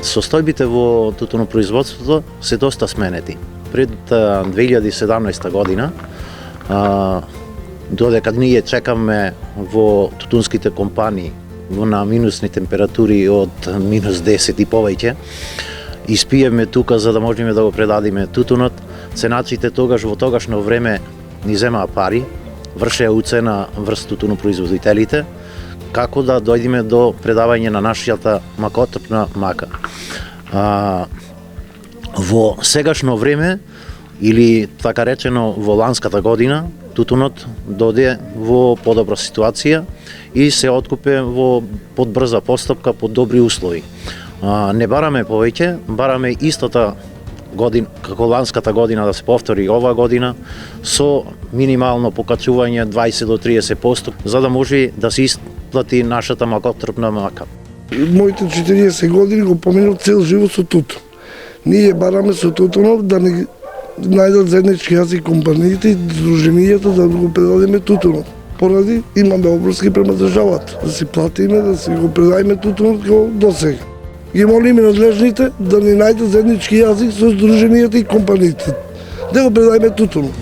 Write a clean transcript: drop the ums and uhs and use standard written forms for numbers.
Состојбите во тутунопроизводството се доста сменети. Пред 2017 година, додека ние чекаме во тутунските компании на минусни температури од минус 10 и повеќе, испиеме тука за да можеме да го предадиме тутунот, ценачите тогаш во тогашно време ни земаа пари, вршеа уцена врз тутунопроизводителите, како да дојдеме до предавање на нашата макотрпна мака. Во сегашно време, или така речено во ланската година, тутунот доде во подобра ситуација и се откупе во подбрза постапка, под добри услови. Не бараме повеќе, бараме истата година, како ланската година да се повтори ова година, со минимално покачување 20 до 30%, за да може да се исплати нашата макотрпна мака. Моите 40 години го поминав цел живот со тутун. Ние бараме со тутунов да ни најдат заеднички јазик компаниите и здруженијата да го предадеме тутунов. Поради имаме обврски према државата, да си платиме, да си го предадеме тутунов како досега. Ги молиме надлежните да ни најдат заеднички јазик со здруженијата и компаниите, да го предадеме тутунов.